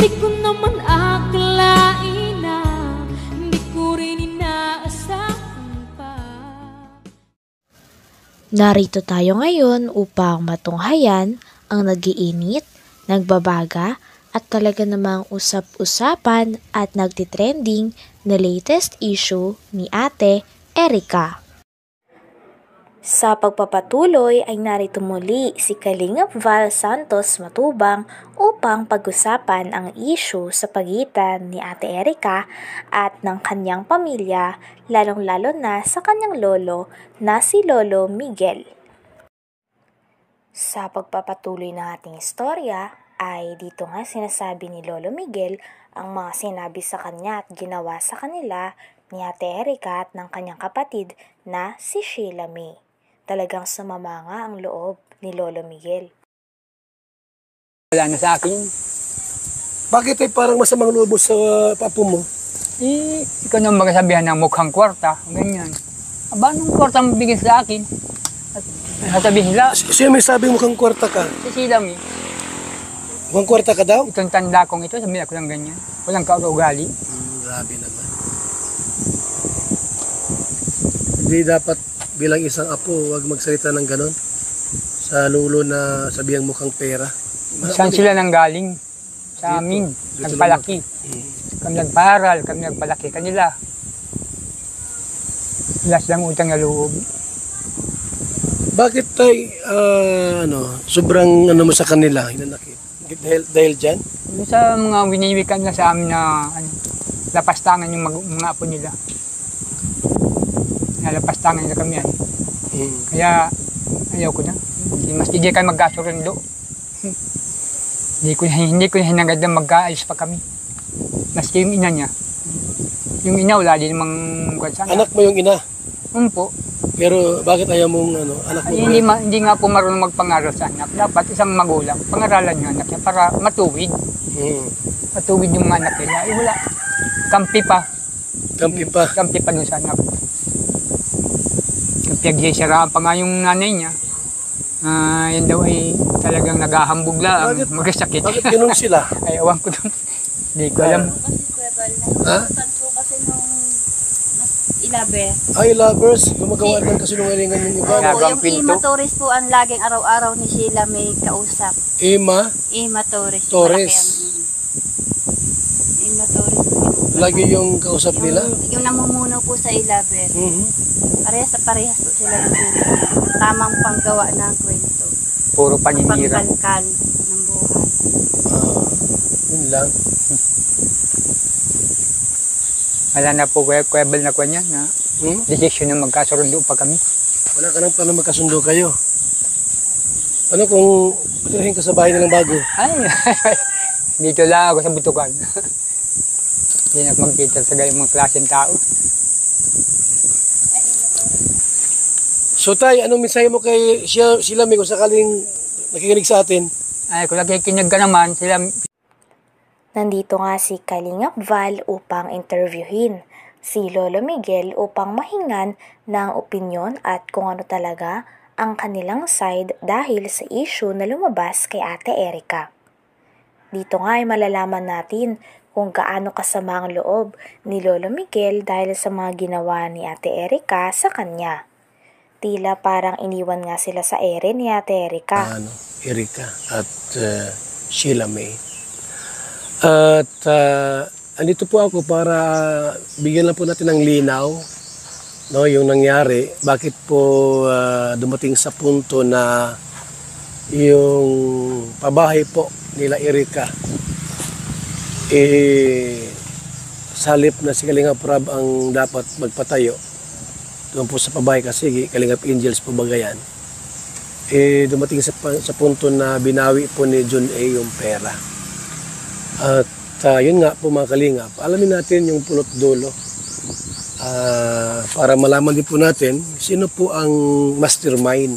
Di ko naman akalain na hindi ko rin inaasahan pa. Narito tayo ngayon upang matunghayan ang nagiinit, nagbabaga at talaga namang usap-usapan at nagtitrending na latest issue ni Ate Erica. Sa pagpapatuloy ay narito muli si Kalingap Val Santos Matubang upang pag-usapan ang issue sa pagitan ni Ate Erica at ng kanyang pamilya, lalong-lalo na sa kanyang lolo na si Lolo Miguel. Sa pagpapatuloy ng ating istorya ay dito nga sinasabi ni Lolo Miguel ang mga sinabi sa kanya at ginawa sa kanila ni Ate Erica at ng kanyang kapatid na si Sheila May. Talagang sumama nga ang loob ni Lolo Miguel. Wala na sa akin. Bakit ay parang masamang loob mo sa papo mo? Ikaw nang magsasabihan ng mukhang kwarta, ganyan. Aba, anong kwarta mo bigyan sa akin? At sasabihin nila, Sino may sabi mukhang kwarta ka? si Sheila May. Mukhang kwarta ka daw? Itong tanda kong ito, sabihin ako lang ganyan. Walang kaugali. Grabe naman. Hindi dapat bilang isang apo, wag magsalita ng ganon. Sa lulo na sabihang mukhang pera. Saan sila nanggaling? Sa amin. Nagpalaki. Kami nagparal, kami nagpalaki kanila. Wala silang utang na loob. Bakit tay, sobrang mo sa kanila, hinanakit? Dahil dyan? Yung sa mga winiwikan na sa amin na lapastangan yung mga apo nila. Lapastangan nila kami yan. Kaya ayaw ko na. Mas hindi kayo magkasurundo. Hindi ko hinagad na magkaayos pa kami. Maski yung ina niya. Yung ina wala din namang sana. Anak mo yung ina? Po. Pero bakit ayaw mong anak mo? Hindi nga po marunong magpangaral sa anak. Dapat isang magulang, pangaralan yung anak niya para matuwid. Matuwid yung mga anak nila. Wala. Kampi pa. Kampi pa dun sa anak. Pinagsisiraan pa nga yung nanay niya. Yan daw ay talagang naghahambog lang. Magkasakit. Bakit ganun sila? Ay, awan ko doon. Hindi ko alam. Ha? Ilaber. Ay, lovers. Gumagawa ng kasinungalingan yung iba. Gagang Yung pinto. Ima Torres po ang laging araw-araw ni Sheila may kausap. Ima Ima Torres. Torres. Ima Torres. Lagi yung kausap nila? Yung namumuno po sa Ilaber. Parehas po sila ng tamang panggawa ng kwento. Puro paninira. Pangkalkal ng buhay. Yun lang. Wala na po kwebel na kanya na decision na magkasurundo pa kami. Wala ka nang paano magkasundo kayo. Ano kung patirahin ka sa bahay nilang bago? Ay, dito lang ako sa butukan. Hindi na ako magkita sa gayong mga klaseng tao. So tay, anong mensahe mo kay Sheila May kung sakaling nakikinig sa atin? Ay, kung nakikinig ka naman, sila... Nandito nga si Kalingap Val upang interviewin si Lolo Miguel upang mahingan ng opinyon at kung ano talaga ang kanilang side dahil sa issue na lumabas kay Ate Erica. Dito nga ay malalaman natin kung gaano kasama ang loob ni Lolo Miguel dahil sa mga ginawa ni Ate Erica sa kanya. Tila parang iniwan nga sila sa ere ni Ate Erica. Erica at Sheila May. At andito po ako para bigyan lang po natin ng linaw, no, yung nangyari. Bakit po dumating sa punto na yung pabahay po nila Erica salip na si Kalingap Rab ang dapat magpatayo doon po sa pabahay kasi Kalingap Angels po bagayan. Dumating sa punto na binawi po ni John A. yung pera. At yun nga po mga Kalingap, alamin natin yung pulot dulo para malaman din po natin sino po ang mastermind.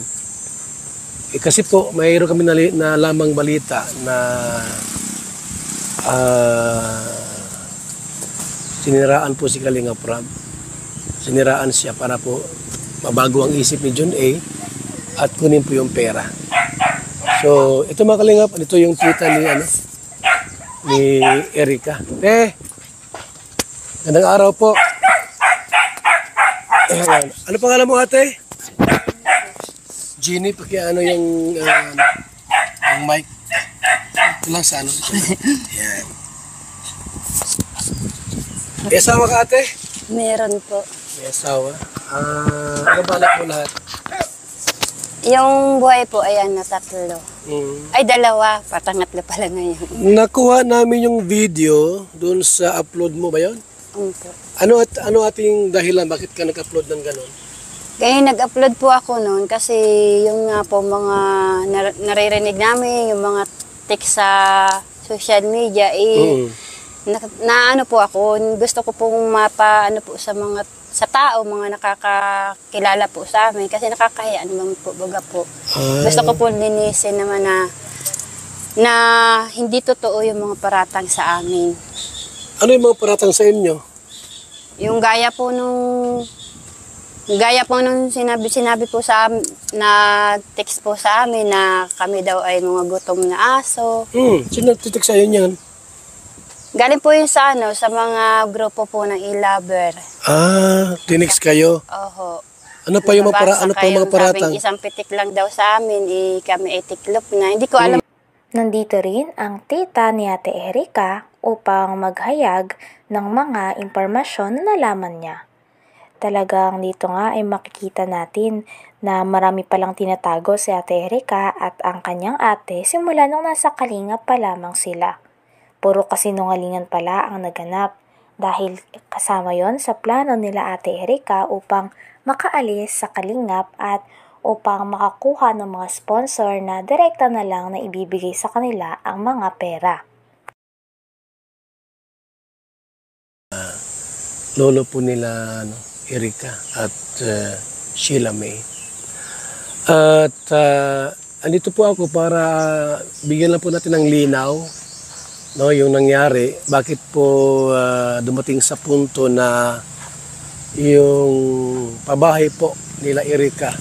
Kasi po mayroon kami na lamang balita na siniraan po si Kalingap Rab. Siniraan siya para po mabago ang isip ni John A. at kunin po yung pera. So, ito mga Kalingap, ito yung tita ni ni Erika. Gandang araw po. Ayan. Ano pangalan mo, ate? Jeannie, pakiano yung mic. Ito lang sa ano. Ayan. May asawa ka, ate? Meron po. May asawa. Ano balak mo lahat? Yung buhay po, ayan na 3. Ay, 2. Patangatlo pala ngayon. Nakuha namin yung video doon sa upload mo ba yun? Po. Ano ating dahilan? Bakit ka nag-upload ng ganon? Kaya nag-upload po ako noon kasi yung nga po mga naririnig namin, yung mga text sa social media, na ano po ako, gusto ko pong mapaano po sa tao, mga nakakakilala po sa amin kasi nakakahiya naman po, baga po. Gusto ko po linisin naman na hindi totoo yung mga paratang sa amin. Ano yung mga paratang sa inyo? Yung gaya po nung sinabi po sa na text po sa amin na kami daw ay mga gutom na aso. Sino nagtitik sa'yo niyan? Galing po yun sa mga grupo po ng e-lover. Tinext kayo? Oho. Ano pa yung mga paratang? Sabing isang pitik lang daw sa amin, kami ay tiklop na. Hindi ko alam. Nandito rin ang tita ni Ate Erika upang maghayag ng mga impormasyon na nalaman niya. Talagang dito nga ay makikita natin na marami palang tinatago si Ate Erika at ang kanyang ate simula nung nasa Kalingap pa lamang sila. Puro kasinungalingan pala ang naganap dahil kasama yon sa plano nila Ate Erika upang makaalis sa Kalingap at upang makakuha ng mga sponsor na direkta na lang na ibibigay sa kanila ang mga pera. Lolo po nila Erika at Sheila May. At andito po ako para bigyan lang po natin ng linaw yung nangyari. Bakit po dumating sa punto na yung pabahay po nila Erika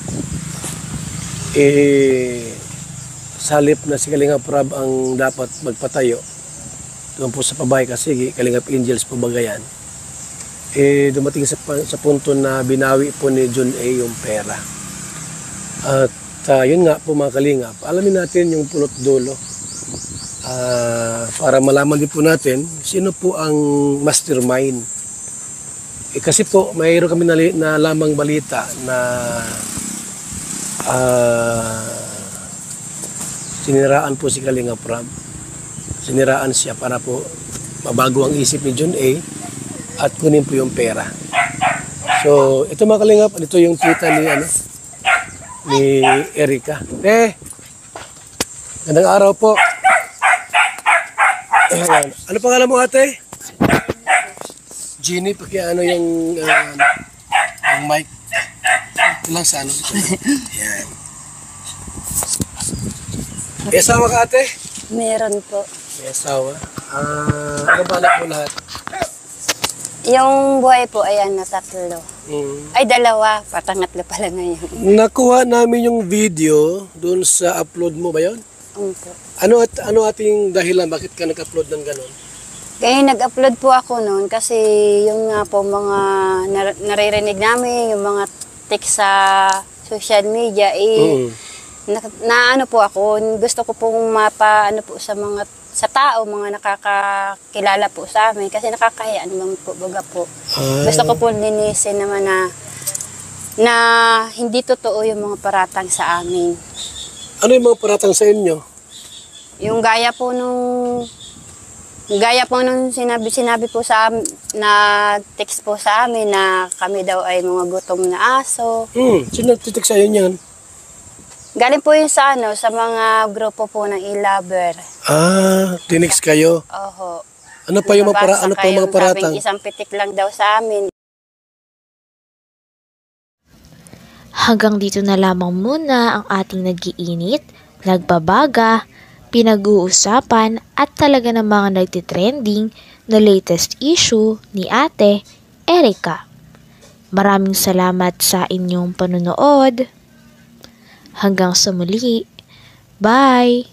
sa halip na si Kalingap Rab ang dapat magpatayo doon po sa pabahay kasi Kalingap Angels po bagayan. Dumating sa punto na binawi po ni John A. yung pera. At yun nga po mga Kalingap, alamin natin yung pulot dulo para malaman din po natin sino po ang mastermind. Kasi po mayroon kami na lamang balita na siniraan po si Kalingap Rab. Siniraan siya para po mabago ang isip ni John A. at kunin po yung pera. So, ito mga Kalingap, ito yung tita ni Erika. Gandang araw po. Ayan. Ano pangalan mo, ate? Jeannie, pakiano yung mic. Ito lang sa ano. Ayan. May asawa ka, ate? Meron po. May asawa. Ano balak mo lahat? Yung buhay po, ayan na 3. Ay, 2. Patangatlo pala ngayon. Nakuha namin yung video doon sa upload mo ba yun? Po. Ano ating dahilan? Bakit ka nag-upload ng ganon? Kaya nag-upload po ako noon kasi yung nga po mga naririnig namin, yung mga text sa social media, na ano po ako, gusto ko pong mapaano po sa tao, mga nakakakilala po sa amin kasi nakakahiya naman po, baga po. Gusto ko po linisin naman na hindi totoo yung mga paratang sa amin. Ano yung mga paratang sa inyo? Yung gaya po nung sinabi po sa na text po sa amin na kami daw ay mga gutom na aso. Sino nagtitik sa'yo niyan? Galing po yun sa mga grupo po ng e-lover. Tinext kayo? Oho. Ano pa yung mga paratang? Sabing isang pitik lang daw sa amin. Hanggang dito na lamang muna ang ating nag-iinit, nagbabaga, pinag-uusapan at talaga ng mga nagtitrending na latest issue ni Ate Erika. Maraming salamat sa inyong panonood. Hanggang sa muli. Bye!